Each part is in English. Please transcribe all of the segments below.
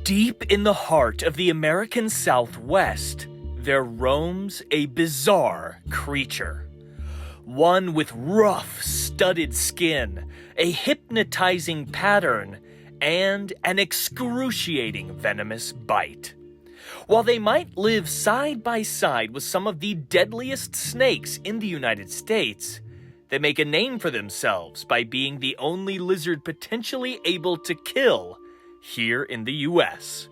Deep in the heart of the American Southwest, there roams a bizarre creature. One with rough, studded skin, a hypnotizing pattern, and an excruciating venomous bite. While they might live side by side with some of the deadliest snakes in the United States, they make a name for themselves by being the only lizard potentially able to kill here in the US.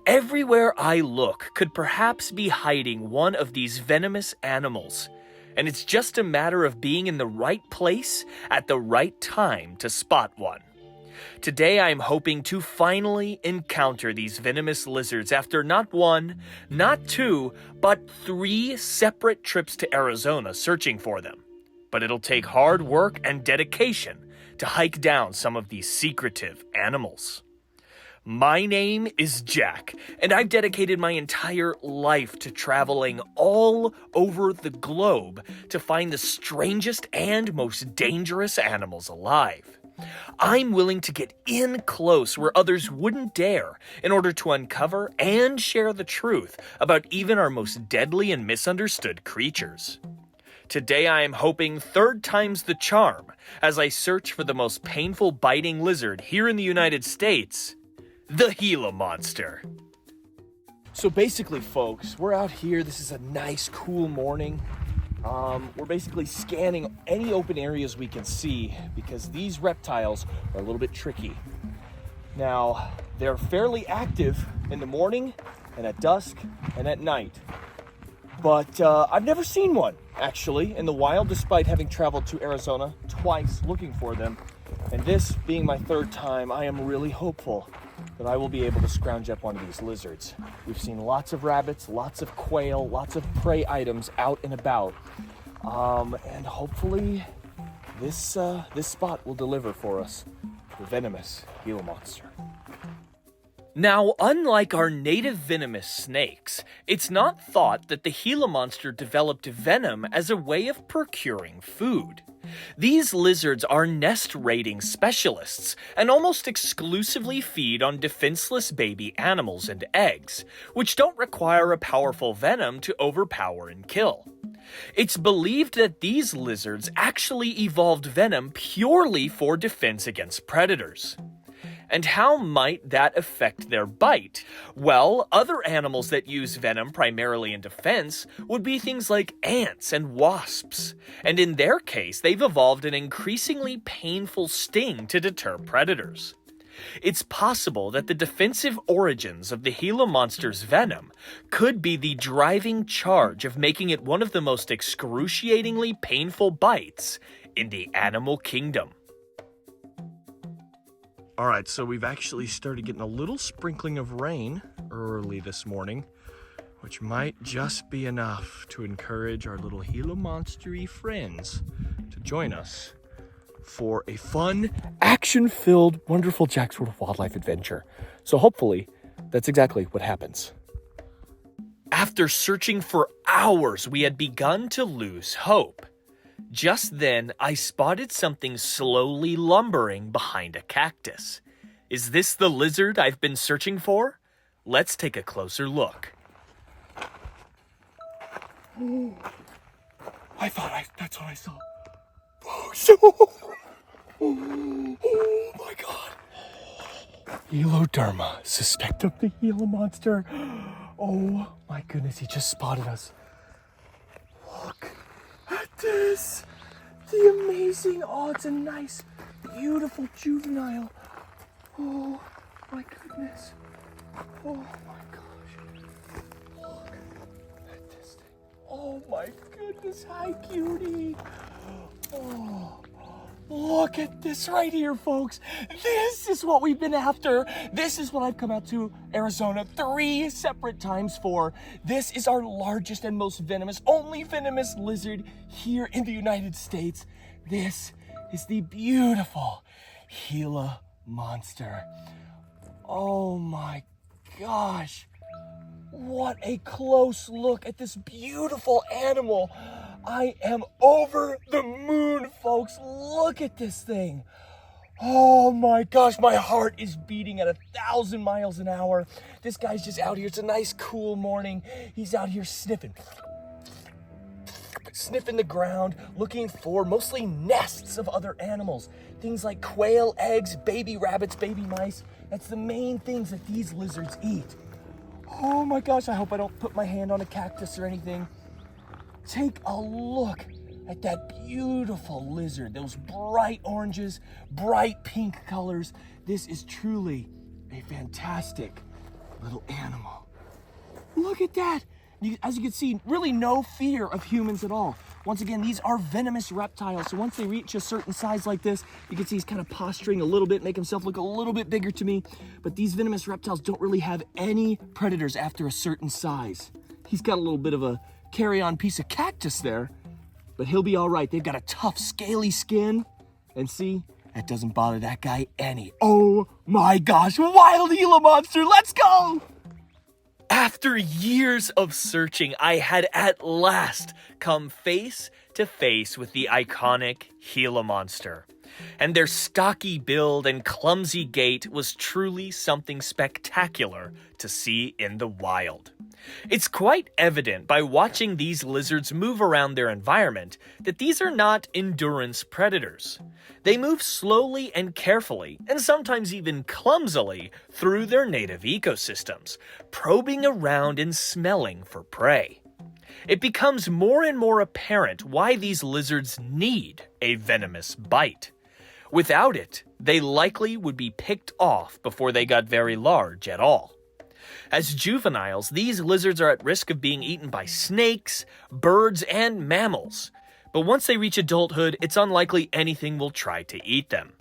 Everywhere I look could perhaps be hiding one of these venomous animals, and it's just a matter of being in the right place at the right time to spot one. Today I am hoping to finally encounter these venomous lizards after not one, not two, but 3 separate trips to Arizona searching for them. But it'll take hard work and dedication to hike down some of these secretive animals. My name is Jack, and I've dedicated my entire life to traveling all over the globe to find the strangest and most dangerous animals alive. I'm willing to get in close where others wouldn't dare in order to uncover and share the truth about even our most deadly and misunderstood creatures. Today I am hoping 3rd time's the charm as I search for the most painful biting lizard here in the United States, the Gila monster. So basically, folks, we're out here. This is a nice, cool morning. We're basically scanning any open areas we can see because these reptiles are a little bit tricky. Now, they're fairly active in the morning and at dusk and at night. But I've never seen one, actually, in the wild, despite having traveled to Arizona twice looking for them. And this being my 3rd time, I am really hopeful that I will be able to scrounge up one of these lizards. We've seen lots of rabbits, lots of quail, lots of prey items out and about. And hopefully this spot will deliver for us the venomous Gila monster. Now, unlike our native venomous snakes, it's not thought that the Gila monster developed venom as a way of procuring food. These lizards are nest-raiding specialists and almost exclusively feed on defenseless baby animals and eggs, which don't require a powerful venom to overpower and kill. It's believed that these lizards actually evolved venom purely for defense against predators. And how might that affect their bite? Well, other animals that use venom primarily in defense would be things like ants and wasps. And in their case, they've evolved an increasingly painful sting to deter predators. It's possible that the defensive origins of the Gila monster's venom could be the driving charge of making it one of the most excruciatingly painful bites in the animal kingdom. All right, so we've actually started getting a little sprinkling of rain early this morning, which might just be enough to encourage our little Gila monster-y friends to join us for a fun, action-filled, wonderful Jack sort of wildlife adventure. So hopefully, that's exactly what happens. After searching for hours, we had begun to lose hope. Just then, I spotted something slowly lumbering behind a cactus. Is this the lizard I've been searching for? Let's take a closer look. Oh, that's what I saw. Oh my God. Eloderma, suspect of the Gila monster. Oh my goodness, he just spotted us. Look at this. The amazing, it's a nice, beautiful juvenile. Oh my goodness. Oh my gosh. Look at this thing. Oh my goodness, hi cutie. Oh, look at this right here, folks. This is what we've been after. This is what I've come out to Arizona 3 separate times for. This is our largest and most venomous, only venomous lizard here in the United States. This is the beautiful Gila monster. Oh my gosh. What a close look at this beautiful animal. I am over the moon, folks. Look at this thing. Oh my gosh, my heart is beating at 1,000 miles an hour. This guy's just out here. It's a nice, cool morning. He's out here sniffing the ground, looking for mostly nests of other animals. Things like quail, eggs, baby rabbits, baby mice. That's the main things that these lizards eat. Oh my gosh, I hope I don't put my hand on a cactus or anything. Take a look at that beautiful lizard. Those bright oranges, bright pink colors. This is truly a fantastic little animal. Look at that. As you can see, really no fear of humans at all. Once again, these are venomous reptiles. So once they reach a certain size like this, you can see he's kind of posturing a little bit, make himself look a little bit bigger to me. But these venomous reptiles don't really have any predators after a certain size. He's got a little bit of a carry-on piece of cactus there, but he'll be all right. They've got a tough, scaly skin. And see, that doesn't bother that guy any. Oh my gosh, wild Gila monster, let's go! After years of searching, I had at last come face to face with the iconic Gila monster. And their stocky build and clumsy gait was truly something spectacular to see in the wild. It's quite evident by watching these lizards move around their environment that these are not endurance predators. They move slowly and carefully, and sometimes even clumsily, through their native ecosystems, probing around and smelling for prey. It becomes more and more apparent why these lizards need a venomous bite. Without it, they likely would be picked off before they got very large at all. As juveniles, these lizards are at risk of being eaten by snakes, birds, and mammals. But once they reach adulthood, it's unlikely anything will try to eat them.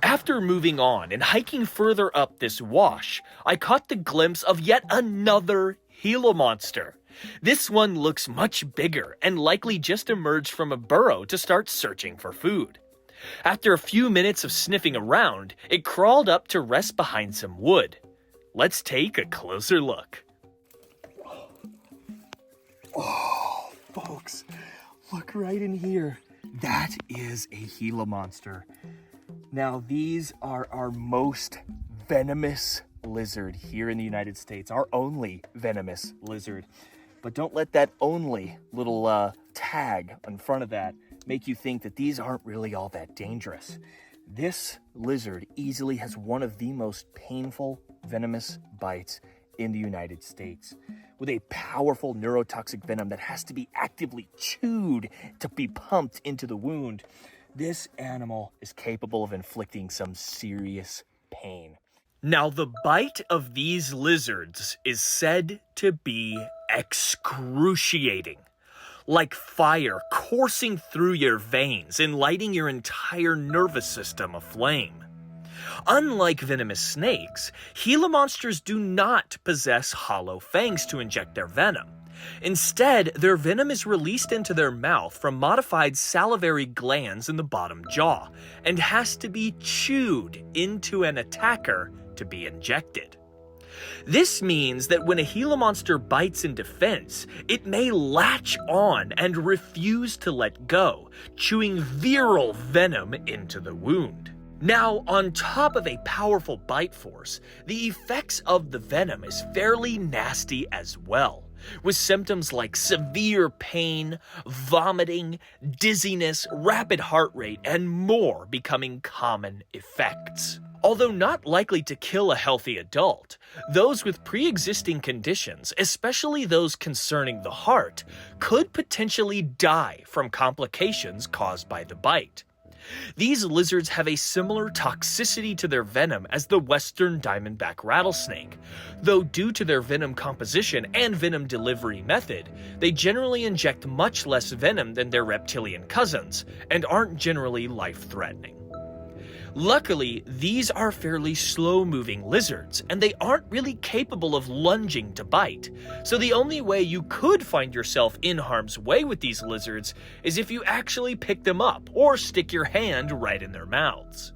After moving on and hiking further up this wash, I caught the glimpse of yet another Gila monster. This one looks much bigger and likely just emerged from a burrow to start searching for food. After a few minutes of sniffing around, it crawled up to rest behind some wood. Let's take a closer look. Oh, folks, look right in here. That is a Gila monster. Now, these are our most venomous lizard here in the United States, our only venomous lizard. But don't let that only little tag in front of that make you think that these aren't really all that dangerous. This lizard easily has one of the most painful venomous bites in the United States, with a powerful neurotoxic venom that has to be actively chewed to be pumped into the wound. This animal is capable of inflicting some serious pain. Now, the bite of these lizards is said to be excruciating. Like fire coursing through your veins and lighting your entire nervous system aflame. Unlike venomous snakes, Gila monsters do not possess hollow fangs to inject their venom. Instead, their venom is released into their mouth from modified salivary glands in the bottom jaw and has to be chewed into an attacker to be injected. This means that when a Gila monster bites in defense, it may latch on and refuse to let go, chewing virile venom into the wound. Now, on top of a powerful bite force, the effects of the venom is fairly nasty as well, with symptoms like severe pain, vomiting, dizziness, rapid heart rate, and more becoming common effects. Although not likely to kill a healthy adult, those with pre-existing conditions, especially those concerning the heart, could potentially die from complications caused by the bite. These lizards have a similar toxicity to their venom as the western diamondback rattlesnake, though due to their venom composition and venom delivery method, they generally inject much less venom than their reptilian cousins and aren't generally life-threatening. Luckily, these are fairly slow-moving lizards, and they aren't really capable of lunging to bite, so the only way you could find yourself in harm's way with these lizards is if you actually pick them up or stick your hand right in their mouths.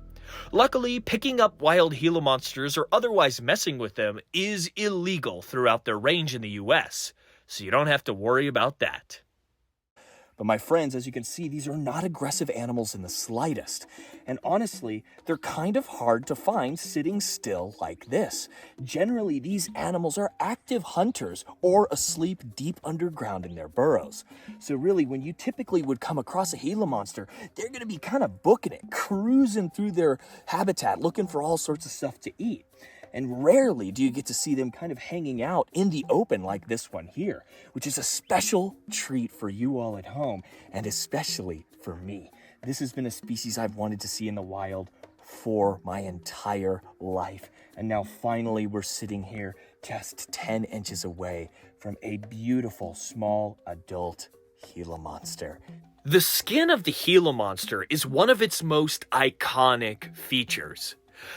Luckily, picking up wild Gila monsters or otherwise messing with them is illegal throughout their range in the US, so you don't have to worry about that. But my friends, as you can see, these are not aggressive animals in the slightest. And honestly, they're kind of hard to find sitting still like this. Generally, these animals are active hunters or asleep deep underground in their burrows. So really, when you typically would come across a Gila monster, they're going to be kind of booking it, cruising through their habitat, looking for all sorts of stuff to eat. And rarely do you get to see them kind of hanging out in the open like this one here, which is a special treat for you all at home, and especially for me. This has been a species I've wanted to see in the wild for my entire life. And now finally we're sitting here just 10 inches away from a beautiful small adult Gila monster. The skin of the Gila monster is one of its most iconic features.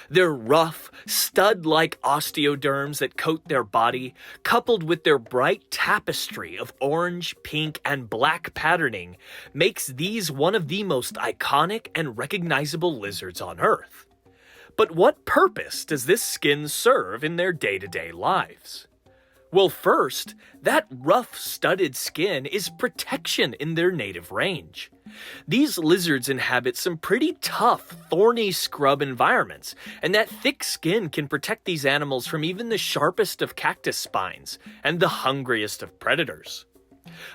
Their rough, stud-like osteoderms that coat their body, coupled with their bright tapestry of orange, pink, and black patterning, makes these one of the most iconic and recognizable lizards on Earth. But what purpose does this skin serve in their day-to-day lives? Well, first, that rough, studded skin is protection in their native range. These lizards inhabit some pretty tough, thorny scrub environments, and that thick skin can protect these animals from even the sharpest of cactus spines and the hungriest of predators.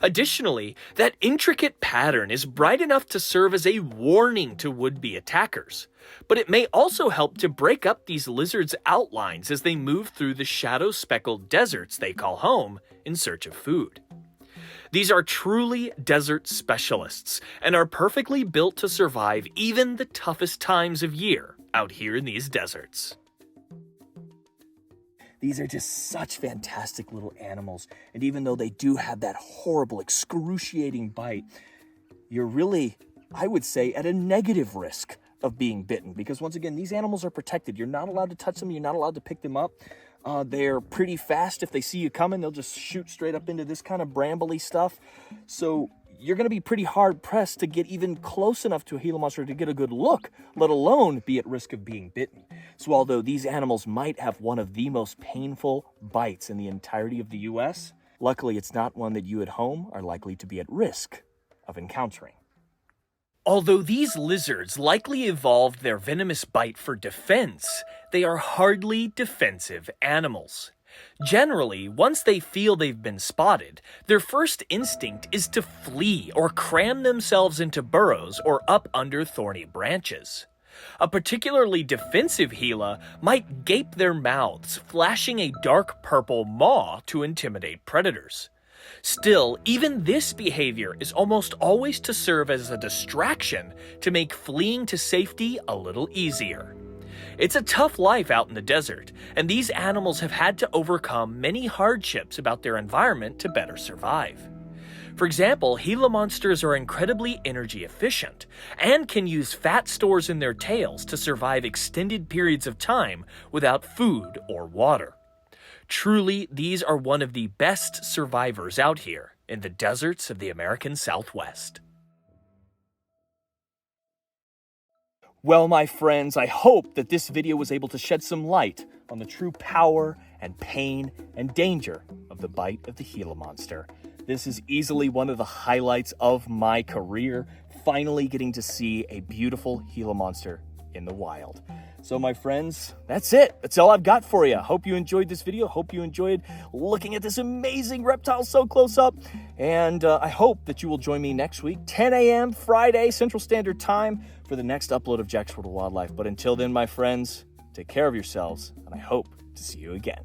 Additionally, that intricate pattern is bright enough to serve as a warning to would-be attackers, but it may also help to break up these lizards' outlines as they move through the shadow-speckled deserts they call home in search of food. These are truly desert specialists and are perfectly built to survive even the toughest times of year out here in these deserts. These are just such fantastic little animals, and even though they do have that horrible, excruciating bite, you're really, I would say, at a negative risk of being bitten, because once again, these animals are protected. You're not allowed to touch them, you're not allowed to pick them up. They're pretty fast. If they see you coming, they'll just shoot straight up into this kind of brambly stuff. So you're going to be pretty hard-pressed to get even close enough to a Gila monster to get a good look, let alone be at risk of being bitten. So although these animals might have one of the most painful bites in the entirety of the U.S., luckily it's not one that you at home are likely to be at risk of encountering. Although these lizards likely evolved their venomous bite for defense, they are hardly defensive animals. Generally, once they feel they've been spotted, their first instinct is to flee or cram themselves into burrows or up under thorny branches. A particularly defensive Gila might gape their mouths, flashing a dark purple maw to intimidate predators. Still, even this behavior is almost always to serve as a distraction to make fleeing to safety a little easier. It's a tough life out in the desert, and these animals have had to overcome many hardships about their environment to better survive. For example, Gila monsters are incredibly energy efficient and can use fat stores in their tails to survive extended periods of time without food or water. Truly, these are one of the best survivors out here in the deserts of the American Southwest. Well, my friends, I hope that this video was able to shed some light on the true power and pain and danger of the bite of the Gila monster. This is easily one of the highlights of my career, finally getting to see a beautiful Gila monster in the wild. So my friends, that's it. That's all I've got for you. Hope you enjoyed this video. Hope you enjoyed looking at this amazing reptile so close up. And I hope that you will join me next week, 10 a.m. Friday, Central Standard Time, for the next upload of Jack's World of Wildlife. But until then, my friends, take care of yourselves, and I hope to see you again.